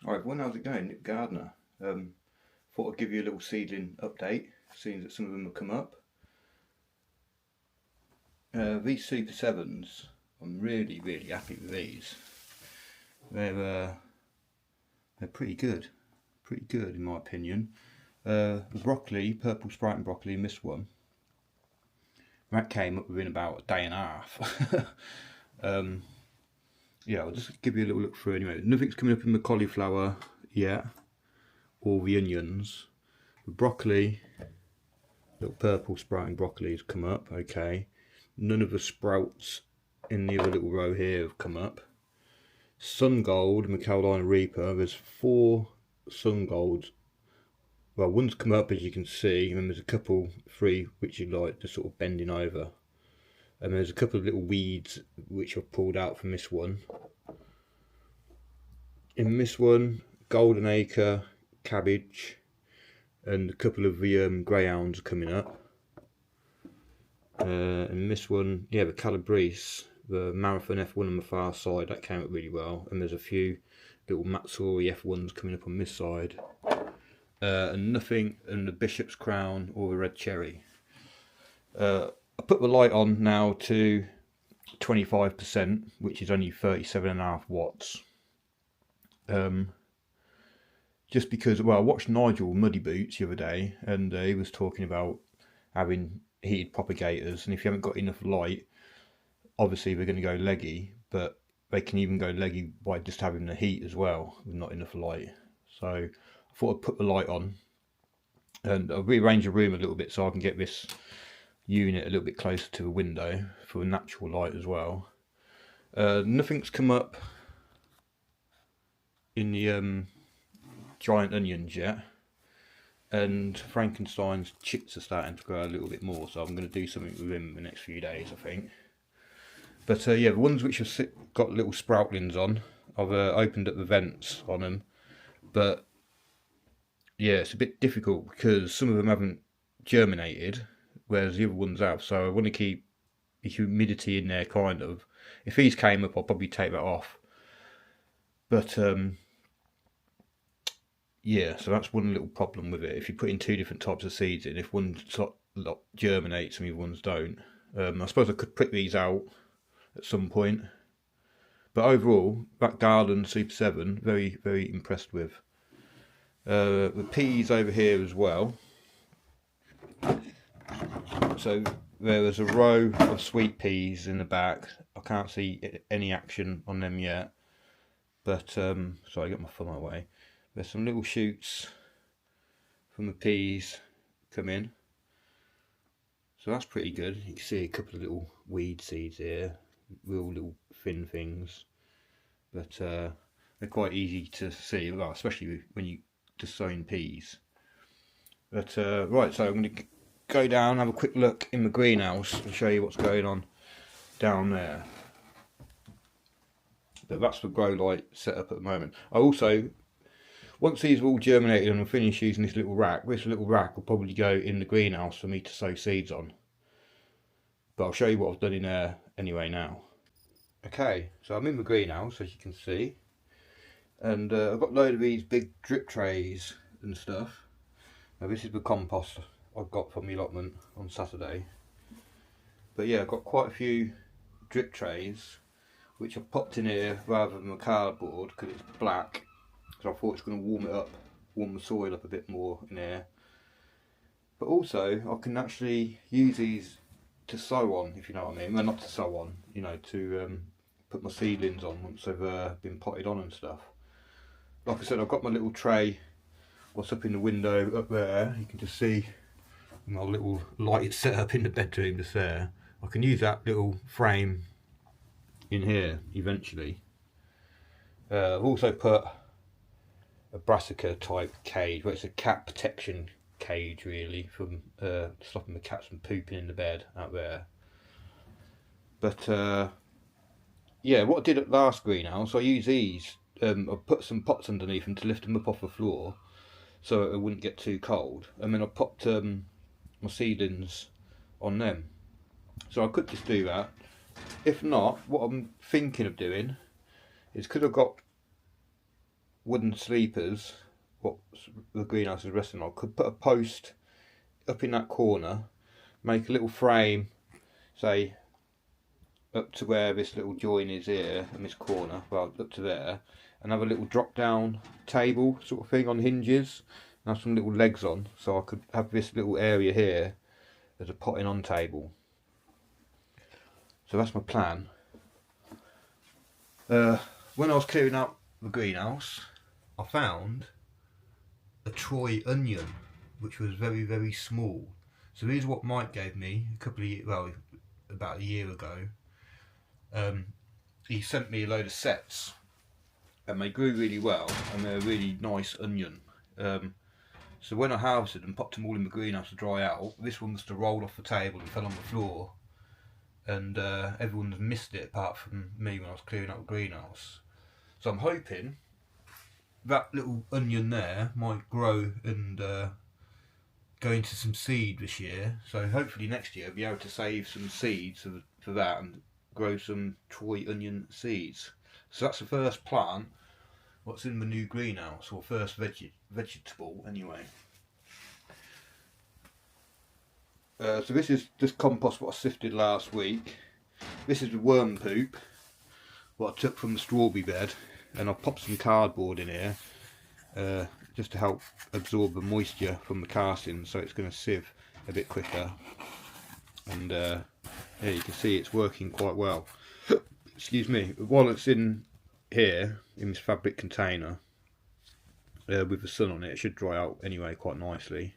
Alright everyone, how's it going? Nick Gardner. Thought I'd give you a little seedling update, seeing that some of them have come up. These Super 7s, I'm really happy with these. They're pretty good in my opinion. The broccoli, purple Sprite and broccoli, missed one. That came up within about a day and a half. Yeah, I'll just give you a little look through anyway. Nothing's coming up in the cauliflower yet, or the onions. The broccoli, little purple sprouting broccoli has come up, okay. None of the sprouts in the other little row here have come up. Sun Gold and the Carolina Reaper, there's 4 Sun Golds. Well, one's come up as you can see, and there's a couple, 3, which are like just sort of bending over. And there's a couple of little weeds which I've pulled out from this one. In this one, Golden Acre, cabbage, and a couple of the greyhounds coming up. And this one, yeah, the Calabrese, the Marathon F1 on the far side, that came up really well. And there's a few little Matsuri F1s coming up on this side. And nothing in the Bishop's Crown or the Red Cherry. I put the light on now to 25%, which is only 37.5 watts. Just because, well, I watched Nigel Muddy Boots the other day, and he was talking about having heated propagators, and if you haven't got enough light, obviously they're going to go leggy, but they can even go leggy by just having the heat as well, with not enough light. So I thought I'd put the light on, and I'll rearrange the room a little bit so I can get this unit a little bit closer to the window for natural light as well. Nothing's come up in the giant onions yet, and Frankenstein's chips are starting to grow a little bit more, so I'm going to do something with them in the next few days, I think. But yeah, the ones which have got little sproutlings on, I've opened up the vents on them, but yeah, it's a bit difficult because some of them haven't germinated, whereas the other ones have, so I want to keep the humidity in there kind of. If these came up, I'll probably take that off. But yeah, so that's one little problem with it. If you put in 2 different types of seeds in, if one lot germinates and the other ones don't. I suppose I could prick these out at some point. But overall, that garden Super 7, very impressed with. The peas over here as well. So there was a row of sweet peas in the back. I can't see any action on them yet, but sorry, I got my thumb away. There's some little shoots from the peas come in, so that's pretty good. You can see a couple of little weed seeds here, real little thin things, but they're quite easy to see, well, especially when you just sowing peas. But right, so I'm going to go down, have a quick look in the greenhouse and show you what's going on down there. But that's the grow light set up at the moment. I also, once these are all germinated and I finish using this little rack will probably go in the greenhouse for me to sow seeds on. But I'll show you what I've done in there anyway now. Okay, so I'm in the greenhouse, as you can see, and I've got a load of these big drip trays and stuff. Now this is the compost I got from the allotment on Saturday. But yeah, I've got quite a few drip trays which I popped in here rather than the cardboard because it's black, so I thought it's going to warm the soil up a bit more in here. But also I can actually use these to sow on, if you know what I mean. Well, not to sow on, you know, to put my seedlings on once they've been potted on and stuff. Like I said, I've got my little tray what's up in the window up there. You can just see my little light set up in the bedroom just there. I can use that little frame in here eventually. I've also put a brassica type cage, where it's a cat protection cage really, from stopping the cats from pooping in the bed out there. But yeah, what I did at last greenhouse, I used these, I put some pots underneath them to lift them up off the floor so it wouldn't get too cold, and then I popped my seedlings on them. So I could just do that. If not, what I'm thinking of doing is, because I've got wooden sleepers, what the greenhouse is resting on, could put a post up in that corner, make a little frame, say up to where this little join is here in this corner, well up to there, and have a little drop down table sort of thing on hinges, and have some little legs on, so I could have this little area here as a potting on table. So that's my plan. When I was clearing out the greenhouse, I found a Troy onion, which was very, very small. So here's what Mike gave me a couple of years, well, about a year ago. He sent me a load of sets, and they grew really well, and they're a really nice onion. So when I harvested and popped them all in the greenhouse to dry out, this one must have rolled off the table and fell on the floor, and everyone's missed it apart from me when I was clearing out the greenhouse. So I'm hoping that little onion there might grow and go into some seed this year. So hopefully next year I'll be able to save some seeds for that and grow some Troy onion seeds. So that's the first plant, what's in the new greenhouse, or first vegetable anyway. So this is just compost what I sifted last week. This is the worm poop, what I took from the strawberry bed, and I've popped some cardboard in here just to help absorb the moisture from the castings, so it's going to sieve a bit quicker. And yeah, you can see it's working quite well. Excuse me. While it's in here in this fabric container with the sun on it, it should dry out anyway quite nicely.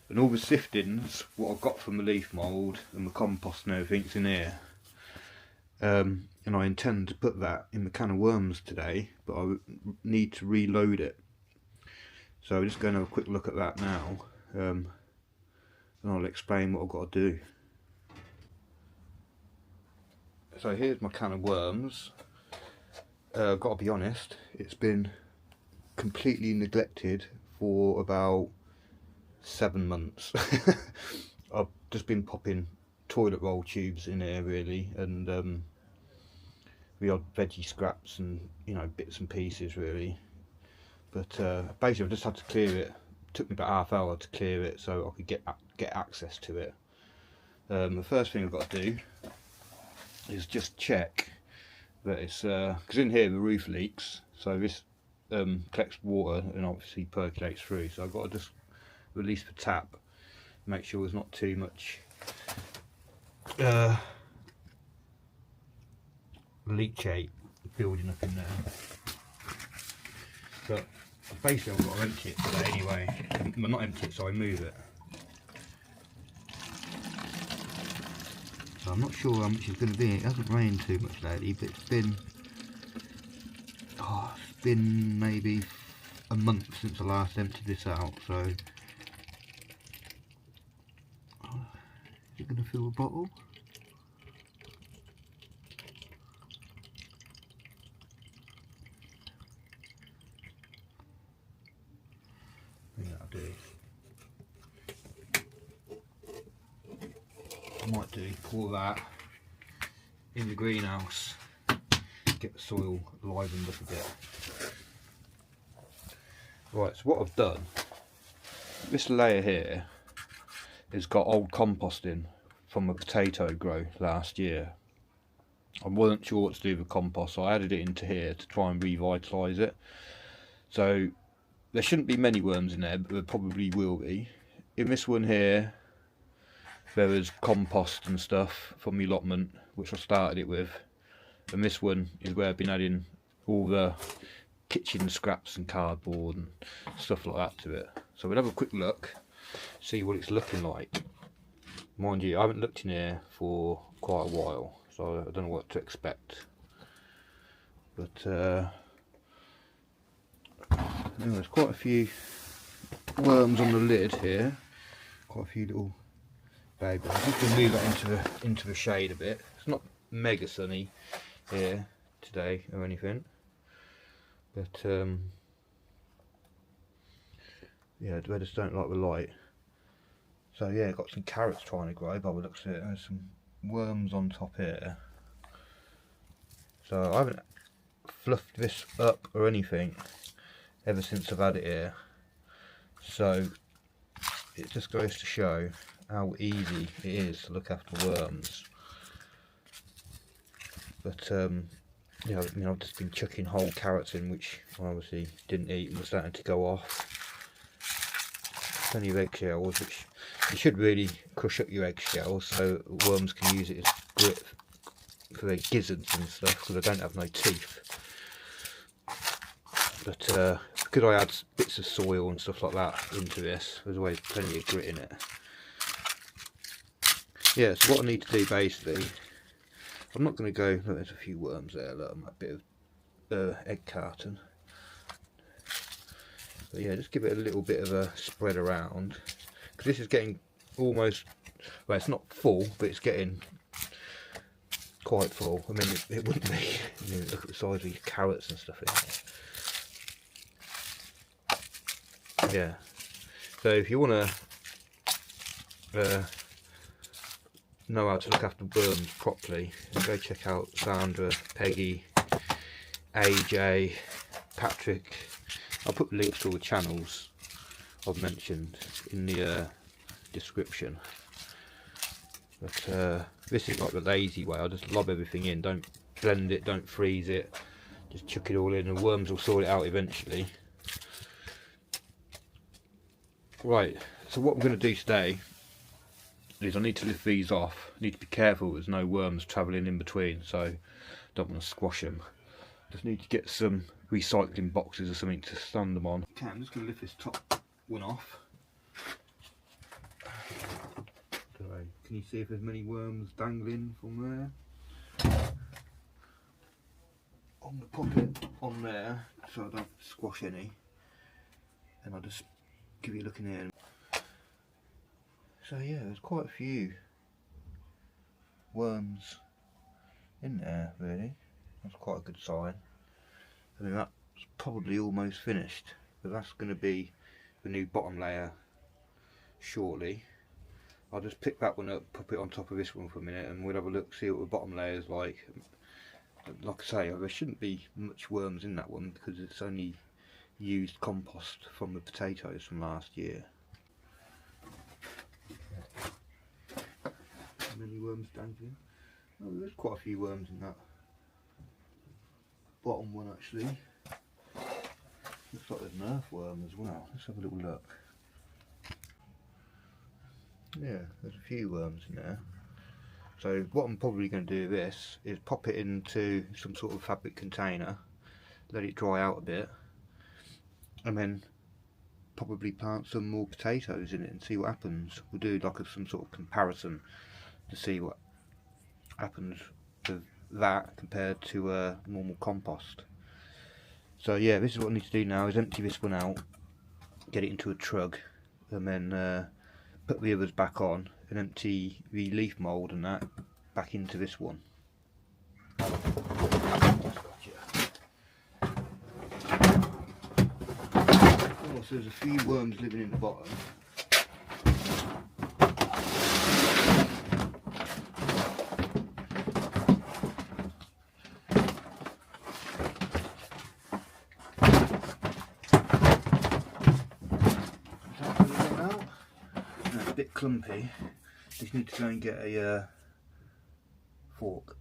And all the siftings, what I've got from the leaf mould and the compost and everything's in here. And I intend to put that in the can of worms today, but I need to reload it. So I'm just going to have a quick look at that now, and I'll explain what I've got to do. So here's my can of worms. I've got to be honest, it's been completely neglected for about 7 months. I've just been popping toilet roll tubes in here really, and the odd veggie scraps and, you know, bits and pieces really. But basically I've just had to clear it. It took me about half hour to clear it so I could get access to it. The first thing I've got to do is just check that it's, because in here the roof leaks, so this collects water and obviously percolates through, so I've got to just release the tap, make sure there's not too much leachate building up in there. But basically I've got to empty it today anyway. Well, not empty it, so I move it. So I'm not sure how much it's going to be. It hasn't rained too much lately, but it's been maybe a month since I last emptied this out, so is it going to fill a bottle? I think that'll do. I might do pour that in the greenhouse, get the soil livened up a bit. Right, so what I've done, this layer here has got old compost in from a potato grow last year. I wasn't sure what to do with compost, so I added it into here to try and revitalise it. So there shouldn't be many worms in there, but there probably will be. In this one here, there is compost and stuff from the allotment, which I started it with. And this one is where I've been adding all the kitchen scraps and cardboard and stuff like that to it. So we'll have a quick look, see what it's looking like. Mind you, I haven't looked in here for quite a while, so I don't know what to expect. But there's quite a few worms on the lid here. Quite a few little babies. I'm just going to move that into the shade a bit. It's not mega sunny here today or anything, but yeah, I just don't like the light. So yeah, got some carrots trying to grow by the looks of it. There's some worms on top here. So I haven't fluffed this up or anything ever since I've had it here, so it just goes to show how easy it is to look after worms. But yeah, I mean, I've just been chucking whole carrots in, which I obviously didn't eat and were starting to go off. Plenty of eggshells, which you should really crush up your eggshells so worms can use it as grit for their gizzards and stuff, because I don't have no teeth. But because I add bits of soil and stuff like that into this, there's always plenty of grit in it. Yeah, so what I need to do basically, I'm not going to go, look, there's a few worms there, look, a bit of egg carton. But yeah, just give it a little bit of a spread around, because this is getting almost, well, it's not full, but it's getting quite full. I mean, it wouldn't be, you know, look at the size of these carrots and stuff in there. Yeah, so if you want to know how to look after worms properly, go check out Sandra, Peggy, AJ, Patrick. I'll put links to all the channels I've mentioned in the description. But this is like the lazy way. I just lob everything in, don't blend it, don't freeze it, just chuck it all in, and worms will sort it out eventually. Right, so what I'm going to do today is I need to lift these off. I need to be careful there's no worms travelling in between, so don't want to squash them. Just need to get some recycling boxes or something to stand them on. Okay, I'm just going to lift this top one off. Can you see if there's many worms dangling from there? I'm going to pop it on there so I don't squash any, and I'll just give you a look in here. So yeah, there's quite a few worms in there really. That's quite a good sign. I mean, that's probably almost finished, but that's going to be the new bottom layer shortly. I'll just pick that one up, pop it on top of this one for a minute, and we'll have a look, see what the bottom layer is like. Like I say, there shouldn't be much worms in that one because it's only used compost from the potatoes from last year. How many worms dangling? Oh, there's quite a few worms in that bottom one actually. Looks like there's an earthworm as well. Let's have a little look. Yeah, there's a few worms in there. So what I'm probably going to do with this is pop it into some sort of fabric container, let it dry out a bit, and then probably plant some more potatoes in it and see what happens. We'll do like some sort of comparison to see what happens with that compared to normal compost. So yeah, this is what I need to do now, is empty this one out, get it into a trug, and then put the others back on and empty the leaf mould and that back into this one. Oh, so there's a few worms living in the bottom. Bit clumpy, just need to go and get a fork.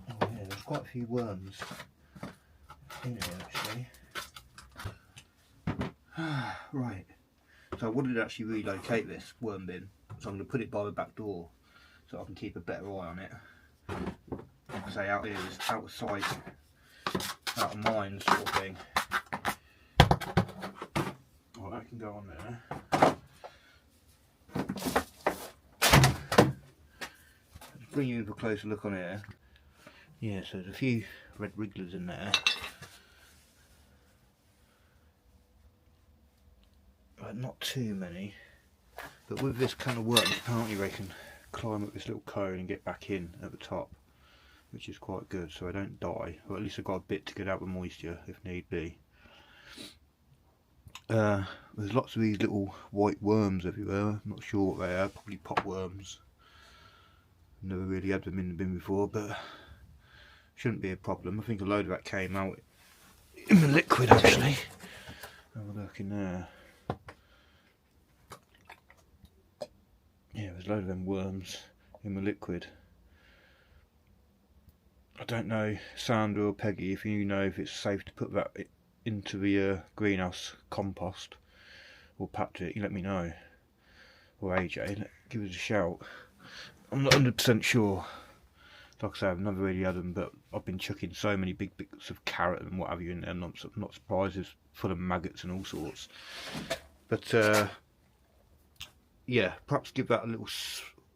Oh yeah, there's quite a few worms in here actually. Right, so I wanted to actually relocate this worm bin, so I'm going to put it by the back door so I can keep a better eye on it. Like I say, out here is out of sight, out of mind sort of thing. That can go on there. Just bring you in for a closer look on here. Yeah, so there's a few red wrigglers in there. But not too many. But with this kind of work, apparently they can climb up this little cone and get back in at the top, which is quite good, so I don't die. Or at least I've got a bit to get out the moisture if need be. There's lots of these little white worms everywhere. I'm not sure what they are, probably pot worms. Never really had them in the bin before, but shouldn't be a problem. I think a load of that came out in the liquid actually. Have a look in there. Yeah, there's a load of them worms in the liquid. I don't know, Sandra or Peggy, if you know if it's safe to put that into the greenhouse compost, or Patrick, you let me know, or AJ, give us a shout. I'm not 100% sure. Like I say, I've never really had them, but I've been chucking so many big bits of carrot and what have you in there, and I'm not surprised it's full of maggots and all sorts. But yeah, perhaps give that a little.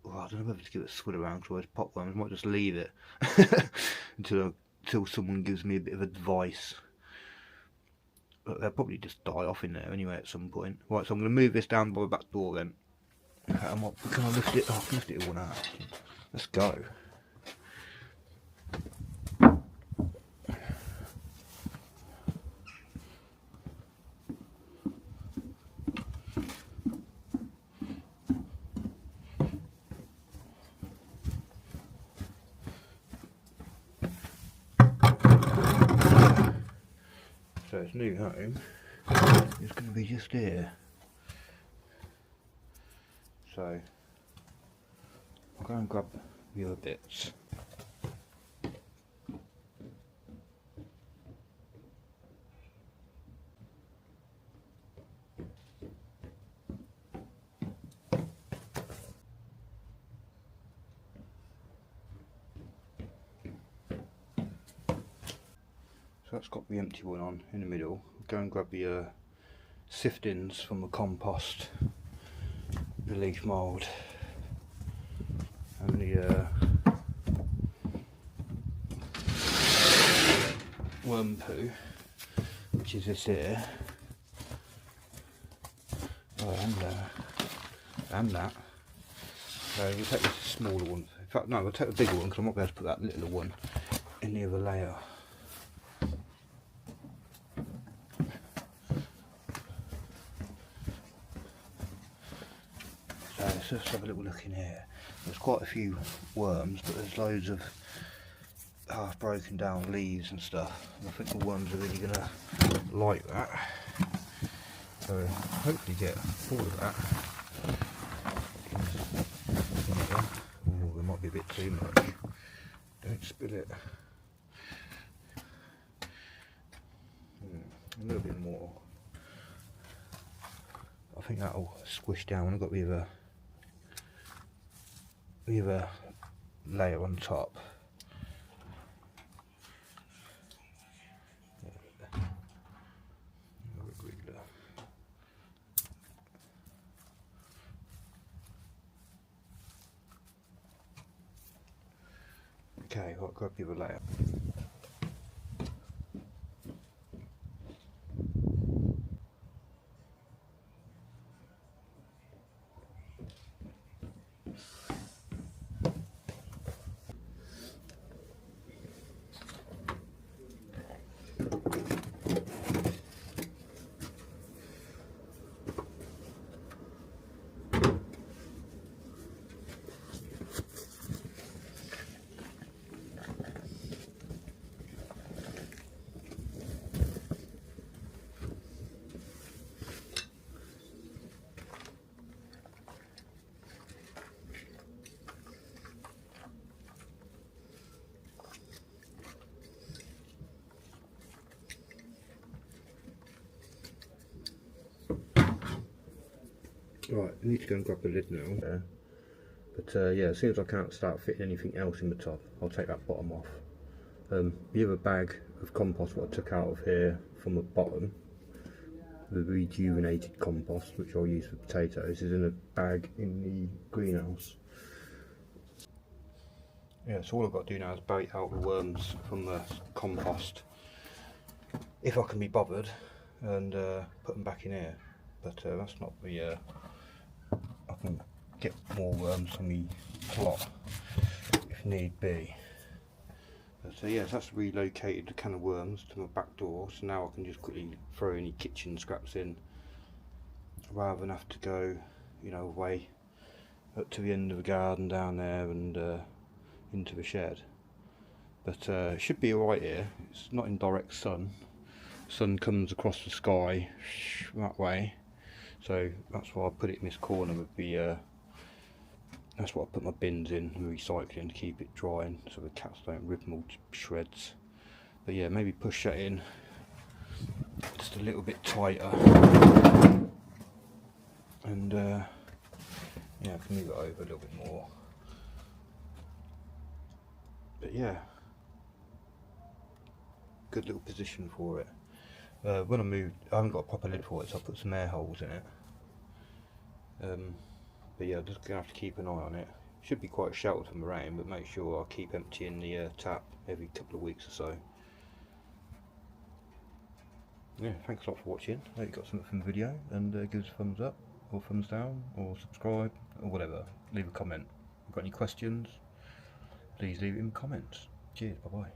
Well, I don't know whether to give it a swirl around towards popworms. I might just leave it until someone gives me a bit of advice. But they'll probably just die off in there anyway at some point. Right, so I'm going to move this down by the back door then. Can I lift it? Oh, I can lift it all out. Let's go. So its new home is going to be just here. So I'll go and grab the other bits. So that's got the empty one on in the middle. Go and grab the siftings from the compost, the leaf mould, and the worm poo, which is this here. Oh, and that. So we'll take this smaller one. In fact, no, we'll take the bigger one because I'm not going to put that little one in the other layer. So let's have a little look in here. There's quite a few worms, but there's loads of half broken down leaves and stuff. And I think the worms are really going to like that. So hopefully get all of that. Oh, there might be a bit too much. Don't spill it. A little bit more. I think that'll squish down. I've got the other layer on top. Okay, I'll grab the other layer. Right, I need to go and grab the lid now. But yeah, as soon as I can't start fitting anything else in the top, I'll take that bottom off. The other bag of compost what I took out of here from the bottom, the rejuvenated compost, which I'll use for potatoes, is in a bag in the greenhouse. Yeah, so all I've got to do now is bait out the worms from the compost, if I can be bothered, and put them back in here. But that's not the... I can get more worms from the plot if need be. So yes, that's relocated the can of worms to my back door, so now I can just quickly throw any kitchen scraps in rather than have to go, you know, away up to the end of the garden down there and into the shed. But it should be alright here. It's not in direct sun. Sun comes across the sky that way, so that's why I put it in this corner with the that's what I put my bins in, recycling, to keep it drying so the cats don't rip them all to shreds. But yeah, maybe push that in just a little bit tighter, and yeah, I can move it over a little bit more. But yeah, good little position for it. When I moved, I haven't got a proper lid for it, so I put some air holes in it. But yeah, I'm just going to have to keep an eye on it. Should be quite sheltered from the rain, but make sure I keep emptying the tap every couple of weeks or so. Yeah, thanks a lot for watching. I hope you got something from the video, and give us a thumbs up, or thumbs down, or subscribe, or whatever. Leave a comment. If you've got any questions, please leave it in the comments. Cheers, bye bye.